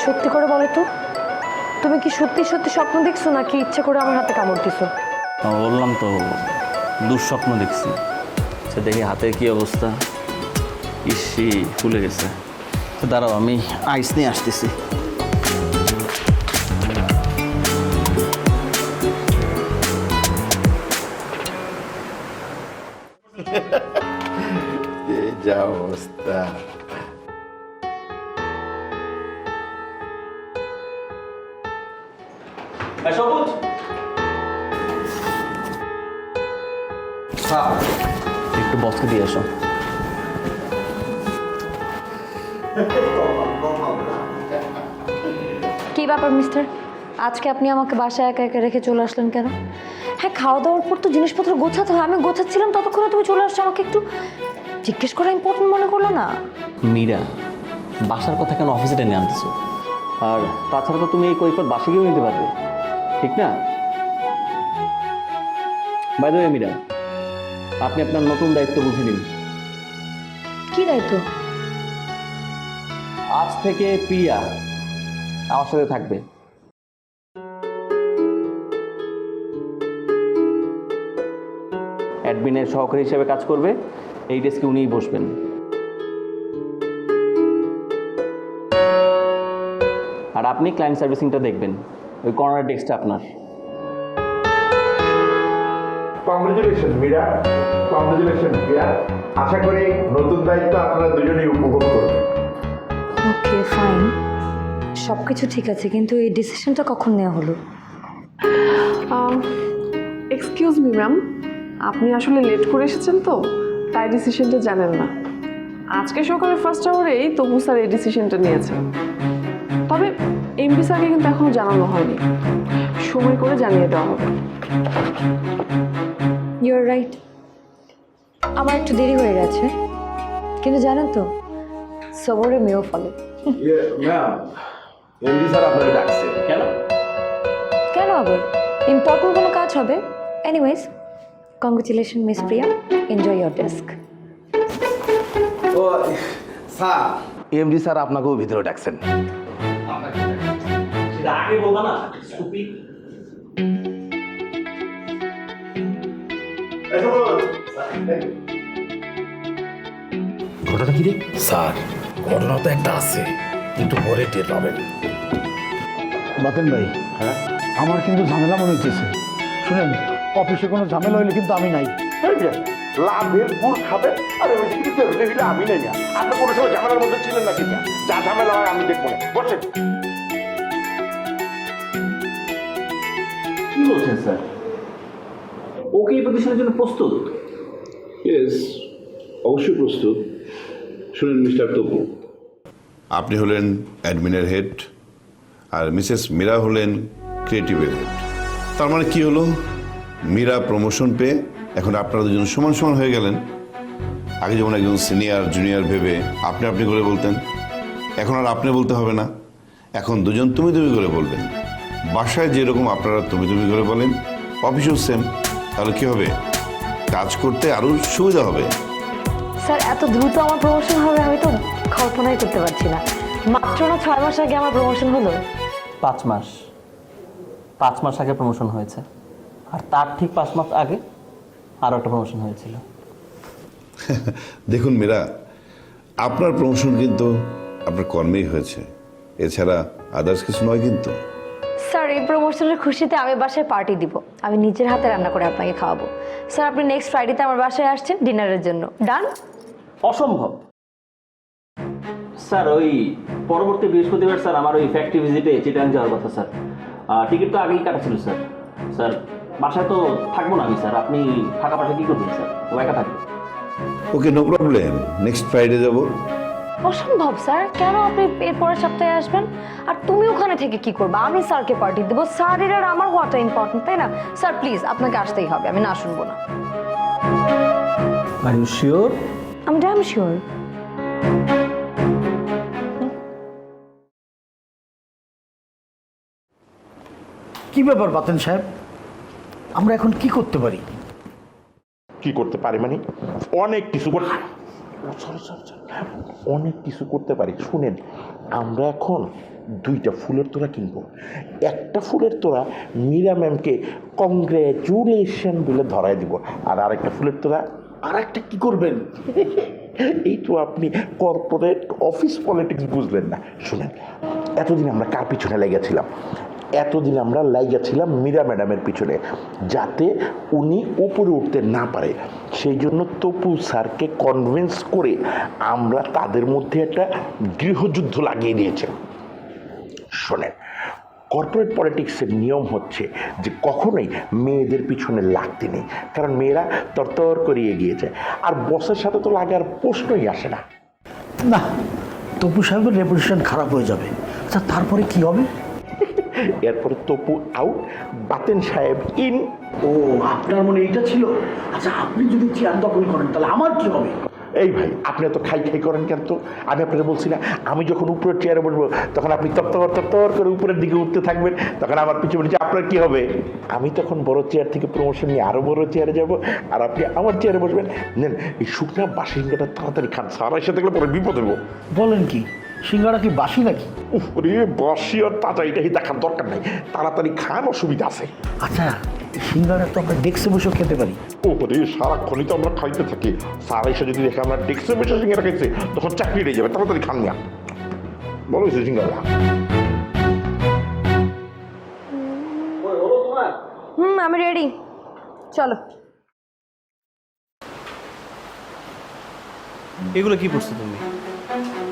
সত্যি করে বলো তো, তুমি কি সত্যি সত্যি স্বপ্ন দেখছো নাকি ইচ্ছে করে আমার হাতে কামড় দিছো? বললাম তো দুঃস্বপ্ন দেখছি। সে দেখি হাতের কি অবস্থা, ইসি ফুলে গেছে। তো দাঁড়াও, আমি আইস নিয়ে আসতেছি। এই যা অবস্থা। সবুজ, একটু বসকে দিয়ে আসো। কি ব্যাপার মিস্টার, আজকে আপনি আমাকে বাসায় একা একা রেখে চলে আসলেন কেন? হ্যাঁ, খাওয়া দাওয়ার পর তো জিনিসপত্র গোছাতে হয়, আমি গোছাচ্ছিলাম ততক্ষণে তুমি চলে আসছো। আমাকে একটু জিজ্ঞেস করা ইম্পর্টেন্ট মনে করলো না? মীরা, বাসার কথা কেন অফিসে টেনে আনতেছো? আর তাছাড়া তো তুমি এই কৈফত বাসে গিয়েও নিতে পারবে, ঠিক না? বাই দ্য ওয়ে মীরা, আপনি আপনার নতুন দায়িত্ব বুঝে নিন। কি দায়িত্ব? আজ থেকে প্রিয়া আমার সাথে থাকবে। অ্যাডমিনের সহকারী হিসেবে কাজ করবে। এই ডেস্কে উনিই বসবেন। আর আপনি ক্লায়েন্ট সার্ভিসিংটা দেখবেন, ওই কর্নার ডেস্কটা আপনার। কংগ্রেচুলেশন মীরা, কংগ্রেচুলেশন প্রিয়া। আশা করি নতুন দায়িত্ব আপনারা দুজনেই উপভোগ করবেন। ওকে ফাইন, সব কিছু ঠিক আছে, কিন্তু এই ডিসিশনটা কখন নেওয়া হলো? এক্সকিউজ মি ম্যাম, আপনি আসলে লেট করে এসেছেন তো তাই ডিসিশনটা জানেন না। আজকে সকালে ফার্স্ট আওয়ারেই তবু স্যার এই ডিসিশনটা নিয়েছে। তবে এমপি স্যারকে কিন্তু এখনও জানানো হয়নি, সময় করে জানিয়ে দেওয়া হবে। ইউ আর রাইট, আমার একটু দেরি হয়ে গেছে, কিন্তু জানেন তো সবরে মেয়েও ফলে। ম্যাম, এমডি স্যার আপনাকে ডাকছে। কেন? কেন আবার? ইম্পর্টেন্ট কোনো কাজ হবে? Anyways, congratulation miss Priya, enjoy your desk. ও স্যার, এমডি স্যার আপনাকেও ভিতরে ডাকছেন। সেটা আগে বলবা না, স্টুপিড। ঘটনা কি রে? স্যার, ঘটনা তো একটা আছে, কিন্তু পরে টের পাবেন। বাতেন ভাই, হ্যাঁ আমার কিন্তু ঝামেলা মনে হইতেছে। শুনেন, অফিসে কোনো ঝামেলা হইলে কিন্তু আমি নাই। লাভের গুড় খাবে আর ওই যে কিন্তু আমি নেই না। আপনি কোনো সময় ঝামেলার মধ্যে ছিলেন না কিনা? যা ঝামেলা হয় আমি দেখবো না। বসেন। কি বলছেন স্যার? ওকে এই পজিশনের জন্য প্রস্তুত? ইয়েস, অবশ্যই প্রস্তুত। শুনেন মিস্টার তপু, আপনি হলেন অ্যাডমিনের হেড আর মিসেস মীরা হলেন ক্রিয়েটিভের হেড। তার মানে কি হলো, মীরা প্রমোশন পেয়ে এখন আপনারা দুজন সমান সমান হয়ে গেলেন। আগে যেমন একজন সিনিয়র জুনিয়র ভেবে আপনি আপনি করে বলতেন, এখন আর আপনি বলতে হবে না, এখন দুজন তুমি তুমি করে বলবেন। বাসায় যেরকম আপনারা তুমি তুমি করে বলেন, অফিসেও সেম। তাহলে কি হবে, কাজ করতে আরও সুবিধা হবে। স্যার, এত দ্রুত আমার প্রমোশন হবে আমি তো কল্পনাই করতে পারছি না। মাত্র না 6 মাস আগে আমার প্রমোশন হলো। 5 মাস আগে প্রমোশন হয়েছে, আর তার ঠিক 5 মাস আগে আরও একটা প্রমোশন হয়েছিল। দেখুন মীরা, আপনার প্রমোশন কিন্তু আপনার কর্মেই হয়েছে, এছাড়া আদার্স কিছু নয় কিন্তু। স্যার, এই প্রমোশনের খুশিতে আমি বাসায় পার্টি দিব, আমি নিজের হাতে রান্না করে আপনাকে খাওয়াবো। স্যার, আপনি নেক্সট ফ্রাইডেতে আমার বাসায় আসছেন ডিনারের জন্য, ডান? অসম্ভব স্যার, ওই পরবর্তী বৃহস্পতিবার স্যার আমার ওই ফ্যাক্টরি ভিজিটে চিটাগাং যাওয়ার কথা স্যার। টিকিট তো আগেই কাটা ছিল স্যার। স্যার, বাসায় তো থাকবো না আমি স্যার, আপনি ফাঁকা পাশে কী করবেন স্যার? ও একা থাকবে। ওকে, নো প্রবলেম, নেক্সট ফ্রাইডে যাব। অসম্ভব স্যার, কেন আপনি এর পরের সপ্তাহে আসবেন? আর তুমি ওখানে থেকে কি করবে? আমি স্যারকে পার্টি দেবো, স্যারের আর আমার হওয়াটা ইম্পর্টেন্ট, তাই না? স্যার প্লিজ, আপনাকে আসতেই হবে, আমি না শুনবো না। Are you sure? I am damn sure. কি ব্যাপার বাতেন সাহেব, আমরা এখন কি করতে পারি? কি করতে পারি মানে অনেক কিছু অনেক কিছু করতে পারি। শুনেন, আমরা এখন 2টা ফুলের তোড়া কিনবো। একটা ফুলের তোড়া মীরা ম্যামকে কংগ্রেচুলেশন বলে ধরাই দিব, আর আরেকটা ফুলের তোড়া আর একটা কি করবেন? এই তো আপনি কর্পোরেট অফিস পলিটিক্স বুঝলেন না। শুনেন, এতদিন আমরা কার পিছনে লেগেছিলাম? এতদিন আমরা লাইগেছিলাম মীরা ম্যাডামের পিছনে, যাতে উনি উপরে উঠতে না পারে। সেই জন্য তপু স্যারকে কনভিন্স করে আমরা তাদের মধ্যে একটা গৃহযুদ্ধ লাগিয়ে দিয়েছি। শোনেন, কর্পোরেট পলিটিক্সের নিয়ম হচ্ছে যে কখনোই মেয়েদের পিছনে লাগতে নেই, কারণ মেয়েরা তরতর করে এগিয়ে যায়, আর বসের সাথে তো লাগার প্রশ্নই আসে না। না, তপু সাহেবের রেপুটেশন খারাপ হয়ে যাবে। আচ্ছা, তারপরে কি হবে? এরপরে তপু আউট, বাতেন সাহেব ইন। ও, আপনার মনে এইটা ছিল? আচ্ছা, আপনি যদি চেয়ার দখল করেন তাহলে আমার কি হবে? এই ভাই, আপনি এত খাই খাই করেন কেন? তো আমি আপনাকে বলছি না, আমি যখন উপরের চেয়ারে বসবো তখন আপনি তত্তর করে উপরের দিকে উঠতে থাকবেন, তখন আমার পিছু পিছু আপনার কি হবে? আমি তখন বড় চেয়ার থেকে প্রমোশন নিয়ে আরো বড় চেয়ারে যাব, আর আপনি আমার চেয়ারে বসবেন। নেন, এই শুকনা বাসিঙ্গাটা তাড়াতাড়ি খান, সারা এসে থাকলে পরে বিপদ হইব। বলেন কি, সিঙ্গারা কি বাসি নাকি? উফরে, বাসি আর তাজা এটাই দেখার দরকার নাই, তাড়াতাড়ি খান, অসুবিধা আছে। আচ্ছা, সিঙ্গারা তো আমরা ডেস্কে বসে খেতে পারি। ওরে, সারাক্ষণই তো আমরা খাইতে থাকি, সারা এসে যদি দেখে আমরা ডেস্কে বসে সিঙ্গারা খাইছে তখন চাকরি রয়ে যাবে। তাড়াতাড়ি খান না, বলো সিঙ্গারা। আমি রেডি, চলো। এগুলো কি পড়ছো তুমি?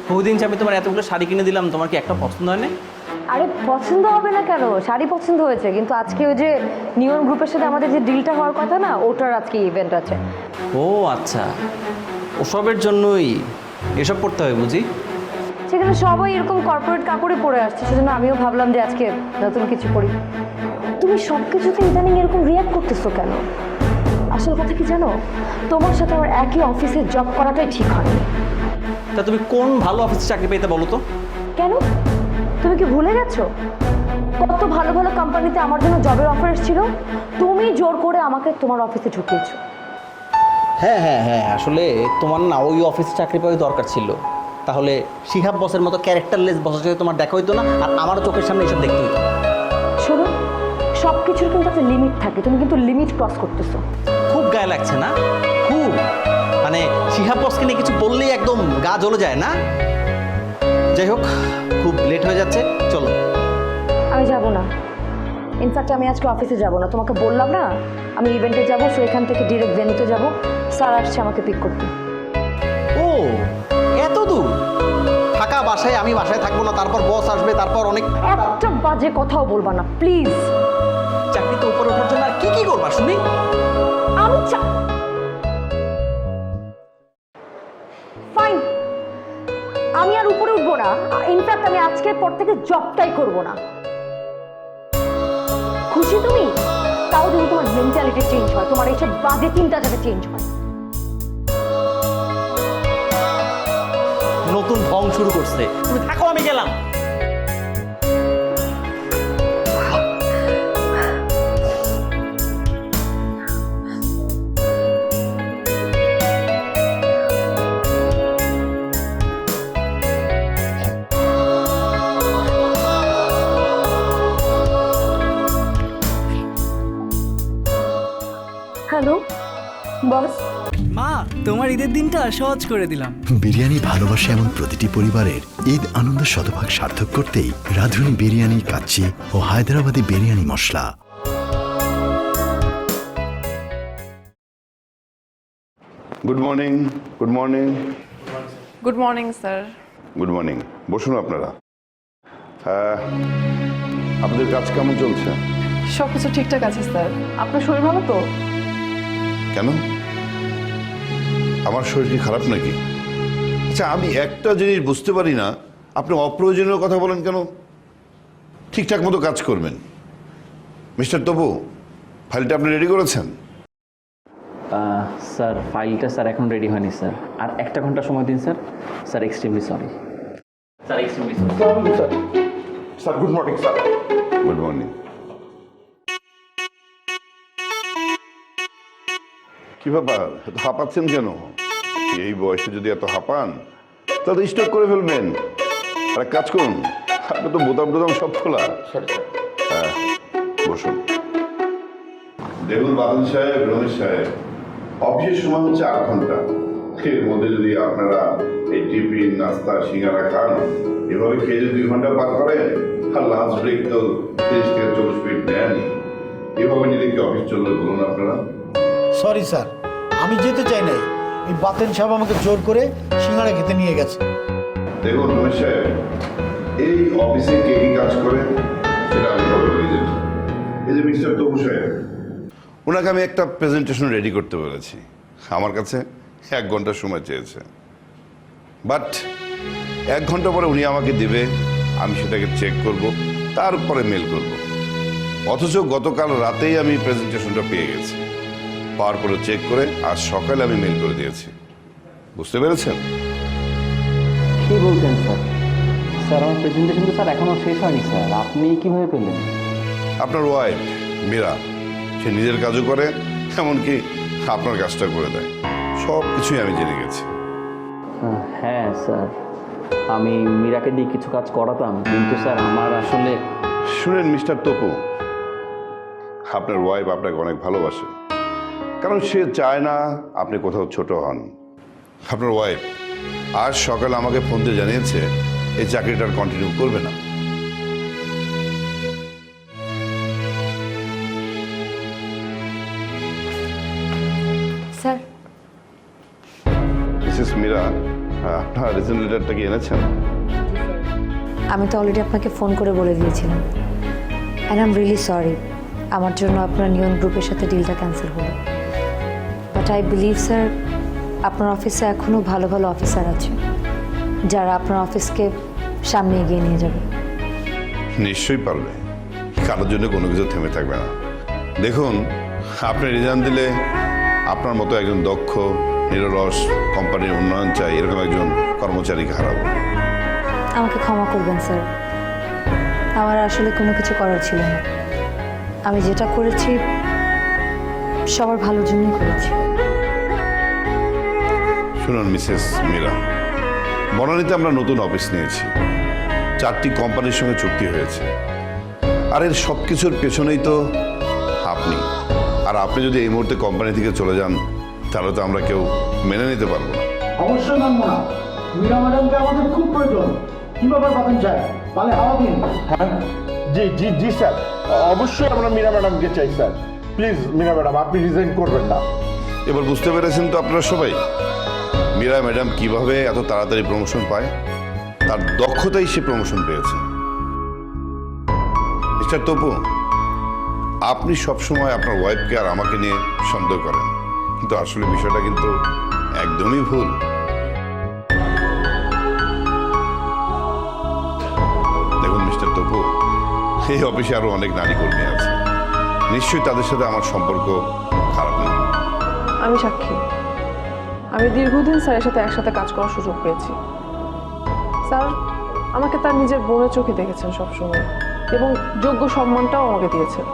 বহুদিন আমি তোমার এতগুলো শাড়ি কিনে দিলাম, তোমার কি একটা পছন্দ হয় না? আরে পছন্দ হবে না কেন, শাড়ি পছন্দ হয়েছে, কিন্তু আজকে ওই যে নিয়ন গ্রুপের সাথে আমাদের যে ডিলটা হওয়ার কথা না, ওটার আজকে ইভেন্ট আছে। ও আচ্ছা, ওসবের জন্যই এসব করতে হয় বুঝি? সেখানে সবাই এরকম কর্পোরেট কাপড়ে পরে আসছে, সেজন্য আমিও ভাবলাম যে আজকে নতুন কিছু করি। তুমি সব কিছুতে ইদানিং এরকম রিয়াক্ট করতেছো কেন? আসল কথা কি জানো, তোমার সাথে আমার একই অফিসে জব করাটাই ঠিক হয়নি। তা তুমি কোন ভালো অফিসে চাকরি পেতে বলো তো? কেন, তুমি কি ভুলে গেছো কত ভালো ভালো কোম্পানিতে আমার জন্য জবের অফার এসেছিল? তুমি জোর করে আমাকে তোমার অফিসে ঢুকিয়েছো। হ্যাঁ, আসলে তোমার না ওই অফিসে চাকরি পাওয়ার দরকার ছিল, তাহলে শিহাব বসের মতো ক্যারেক্টারলেস বসের সাথে তোমার দেখা হইতো না, আর আমারও চোখের সামনে এসব দেখতে হইতো। শোনো, সব কিছুর কিন্তু একটা লিমিট থাকে, তুমি কিন্তু লিমিট ক্রস করতেছো। খুব গায়ে লাগছে না? খুব, মানে শিহাব বসকে নিয়ে কিছু বললেই একদম গা জ্বলে যায় না? যাই হোক, খুব লেট হয়ে যাচ্ছে, চলো। আমি যাব না, ইনফ্যাক্ট আমি আজকে অফিসে যাব না, তোমাকে বললাম না আমি ইভেন্টে যাবো, সো এখান থেকে ডিরেক্ট ভেন্যুতে যাব। স্যার আসছে আমাকে পিক করতে। ও এত দূর? থাকা বাসায়, আমি বাসায় থাকবো না, তারপর বস আসবে, তারপর অনেক একটা বাজে কথাও বলবা না প্লিজ। চাকরিতে উপরে ওঠার জন্য আর কি করবা শুনি? আমি ফাইন, আমি আর উপরে উঠবো না, ইনফ্যাক্ট আমি আজকের পর থেকে জবটাই করব না। খুশি তুমি? তাও যদি তোমার মেন্টালিটি চেঞ্জ হয়, তোমার এইসব বাজে চিন্তা যাতে চেঞ্জ হয়। নতুন ঢং শুরু করছে, তুমি থাকো, আমি গেলাম। Hello boss. মা, তোমার ঈদের দিনটা সহজ করে দিলাম। বিরিয়ানি ভালোবাসে এমন প্রতিটি পরিবারের ঈদ আনন্দ শতভাগ সার্থক করতেই রাঁধুনি বিরিয়ানি কাচ্চি ও হায়দ্রাবাদি বিরিয়ানি মশলা। Good morning. Good morning. Good morning sir. Good morning. বসুন আপনারা। আপনাদের কাজ কেমন চলছে? সব কিছু ঠিকঠাক আছে স্যার। আপনার শরীর ভালো তো? কেন, আমার শরীর কি খারাপ নাকি? আচ্ছা, আমি একটা জিনিস বুঝতে পারি না, আপনি অপ্রয়োজনীয় কথা বলেন কেন? ঠিকঠাক মতো কাজ করবেন। মিস্টার তপু, ফাইলটা আপনি রেডি করেছেন? স্যার ফাইলটা স্যার এখন রেডি হয়নি স্যার, আর 1 ঘন্টা সময় দিন sir. Sir extremely sorry, sir extremely sorry. Sir good morning sir. Good morning. কি ব্যাপার, এত হাঁপাচ্ছেন কেন? এই বয়সে যদি এত হাঁপান তাহলে স্টক করে ফেলবেন। আর এক কাজ করুন, আপনি তো বোতাম টোতাম সব খোলা। হ্যাঁ, বসুন। দেখুন বাদল সাহেব, রমেশ সাহেব, অফিসের সময় হচ্ছে 8 ঘন্টা। এর মধ্যে যদি আপনারা এই টিফিন, নাস্তা, সিঙ্গারা খান, এভাবে খেয়ে যদি 2 ঘন্টা পার করেন, আর লাঞ্চ ব্রেক তো 30 থেকে 40 মিনিট নেয়নি, এভাবে নিলে কি অফিস চলবে বলুন আপনারা? সরি স্যার, আমি যেতে চাই নাই। এই বাতেন সাহেব আমাকে জোর করে সিঙ্গাড়া খেতে নিয়ে গেছে। দেখুন রমেশ সাহেব, এই অফিসে কে কি কাজ করে সেটা আমি খবর হয়ে যেত। এই যে মিস্টার তপু সাহেব, ওনাকে আমি একটা প্রেজেন্টেশন রেডি করতে বলেছি। আমার কাছে 1 ঘন্টা সময় চেয়েছে, বাট 1 ঘন্টা পরে উনি আমাকে দিবে, আমি সেটাকে চেক করব, তারপরে মেল করব। অথচ গতকাল রাতেই আমি প্রেজেন্টেশনটা পেয়ে গেছি। পাওয়ার পরে চেক করে আজ সকালে আমি মেল করে দিয়েছি। বুঝতে পেরেছেন? কি বলছেন স্যার? স্যার আমার প্রেজেন্টেশন তো স্যার এখনও শেষ হয়নি স্যার, আপনি কিভাবে পেলেন? আপনার ওয়াইফ মীরা, সে নিজের কাজও করে, এমনকি আপনার কাজটা করে দেয়। সব কিছুই আমি জেনে গেছি। হ্যাঁ স্যার, আমি মীরাকে দিয়ে কিছু কাজ করাতাম, কিন্তু স্যার আমার আসলে... শুনেন মিস্টার তপু, আপনার ওয়াইফ আপনাকে অনেক ভালোবাসে, কারণ সে চায় না আপনি কোথাও ছোট হন। আপনার ওয়াইফ আজ সকালে আমাকে ফোন দিয়ে জানিয়েছে এই চাকরিটা কন্টিনিউ করবে না। স্যার, মিসেস মীরা, আপনার রিজন লেটারটা কি এনেছেন? আমি তো অলরেডি আপনাকে ফোন করে বলে দিয়েছিলাম। And I am really sorry, আমার জন্য আপনার নিয়ন গ্রুপের সাথে ডিলটা ক্যান্সেল হলো। বাট আই বিলিভ স্যার, আপনার অফিসে এখনও ভালো ভালো অফিসার আছে যারা আপনার অফিসকে সামনে এগিয়ে নিয়ে যাবে। নিশ্চয়ই পারবে, কারোর জন্য কোনো কিছু থেমে থাকবে না। দেখুন, আপনি রিজাইন দিলে আপনার মতো একজন দক্ষ, নিরলস, কোম্পানির উন্নয়ন চাই এরকম একজন কর্মচারীকে হারাবো। আমাকে ক্ষমা করবেন স্যার, আমার আসলে কোনো কিছু করার ছিল না। আমি যেটা করেছি সবার ভালোর জন্যই করেছি। শুনুন মিসেস মীরা, বনানীতে আমরা নতুন অফিস নিয়েছি, 4টি কোম্পানির সঙ্গে চুক্তি হয়েছে। আর এর সব কিছুর পেছনেই তো আপনি। আর আপনি যদি এই মুহূর্তে কোম্পানি থেকে চলে যান, তাহলে তো আমরা কেউ মেনে নিতে পারবো না। অবশ্যই মানবো না। মীরা ম্যাডামকে আমাদের খুব প্রয়োজন। কি ব্যাপার বাতেন সাহেব, তাহলে হাওয়া দিন। হ্যাঁ, জি জি জি স্যার, অবশ্যই আমরা মীরা ম্যাডামকে চাই স্যার। প্লিজ মীরা ম্যাডাম, আপনি রিজাইন করবেন না। এবার বুঝতে পেরেছেন তো আপনারা সবাই, মীরা ম্যাডাম কিভাবে এত তাড়াতাড়ি প্রমোশন পায়? তার দক্ষতাই সে প্রমোশন পেয়েছে। মিস্টার তপু, আপনি সবসময় আপনার ওয়াইফকে আর আমাকে নিয়ে সন্দেহ করেন, কিন্তু আসলে বিষয়টা কিন্তু একদমই ভুল। দেখুন মিস্টার তপু, এই অফিসে আরো অনেক নারী কর্মী আছে, নিশ্চয়ই তাদের সাথে আমার সম্পর্ক খারাপ না। আমি সাক্ষী, আমি দীর্ঘদিন স্যারের সাথে একসাথে কাজ করার সুযোগ পেয়েছি। স্যার আমাকে তার নিজের বোনের চোখে দেখেছেন সবসময়, এবং যোগ্য সম্মানটাও আমাকে দিয়েছেন।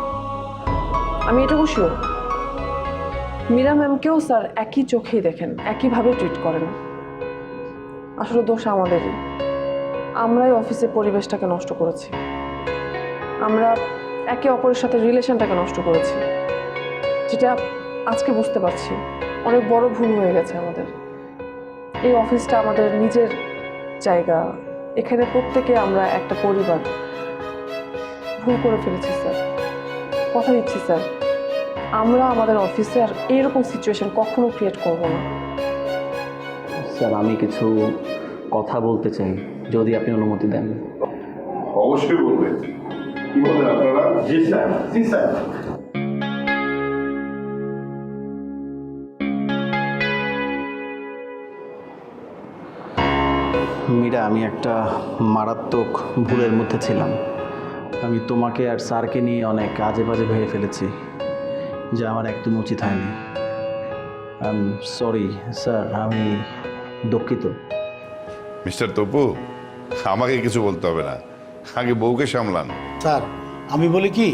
আমি এটুকু শিওর, মীরা ম্যামকেও স্যার একই চোখেই দেখেন, একইভাবে ট্রিট করেন। আসলে দোষ আমাদেরই, আমরাই অফিসের পরিবেশটাকে নষ্ট করেছি, আমরা একে অপরের সাথে রিলেশনটাকে নষ্ট করেছি, যেটা আজকে বুঝতে পারছি অনেক বড় ভুল হয়ে গেছে আমাদের। এই অফিসটা আমাদের নিজের জায়গা, এখানে প্রত্যেকে আমরা একটা পরিবার। ভুল করে ফেলেছি স্যার, কথা দিচ্ছি স্যার, আমরা আমাদের অফিসে আর এইরকম সিচুয়েশন কখনো ক্রিয়েট করব না। স্যার আমি কিছু কথা বলতে চাই, যদি আপনি অনুমতি দেন। অবশ্যই বলবেন, কি বলেন আপনারা? জি স্যার, জি স্যার। মীরা, আমি একটা মারাত্মক ভুলের মধ্যে ছিলাম। আমি তোমাকে আর স্যারকে নিয়ে অনেক আজে বাজে ভেবে ফেলেছি, যা আমার একদম উচিত হয়নি। আই এম সরি স্যার, আমি দুঃখিত। মিস্টার তপু, আমাকে কিছু বলতে হবে না, আগে বউকে সামলান। স্যার, আমি বলি কি,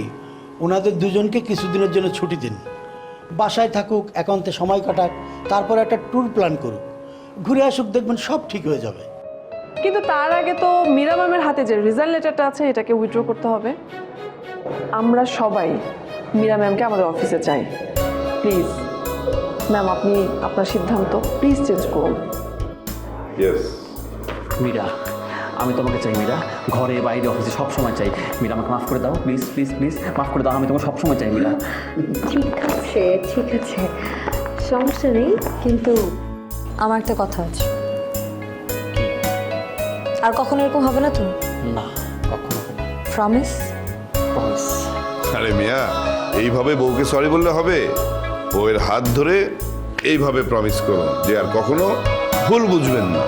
ওনাদের দুজনকে কিছুদিনের জন্য ছুটি দিন, বাসায় থাকুক, একান্তে সময় কাটাক, তারপর একটা ট্যুর প্ল্যান করুক, ঘুরে আসুক, দেখবেন সব ঠিক হয়ে যাবে। কিন্তু তার আগে তো মীরা ম্যামের হাতে যে রেজাল্ট লেটারটা আছে এটাকে উইথড্র করতে হবে। আমরা সবাই মীরা ম্যামকে আমাদের অফিসে চাই। প্লিজ ম্যাম, আপনি আপনার সিদ্ধান্ত প্লিজ চেঞ্জ করুন। মীরা, আমি তোমাকে চাই মীরা, ঘরে বাইরে অফিসে সব সময় চাই। মীরা, আমাকে মাফ করে দাও প্লিজ প্লিজ প্লিজ, মাফ করে দাও, আমি তোমাকে সব সময় চাই মীরা। ঠিক আছে, ঠিক আছে, সমস্যা নেই, কিন্তু আমার একটা কথা আছে। আর কখনো এরকম হবে না তো? না, কখনো হবে না। প্রমিস? প্রমিস। আরে মিয়া, এইভাবে বউকে সরি বললে হবে? বউয়ের হাত ধরে এইভাবে প্রমিস করুন যে আর কখনো ভুল বুঝবেন না।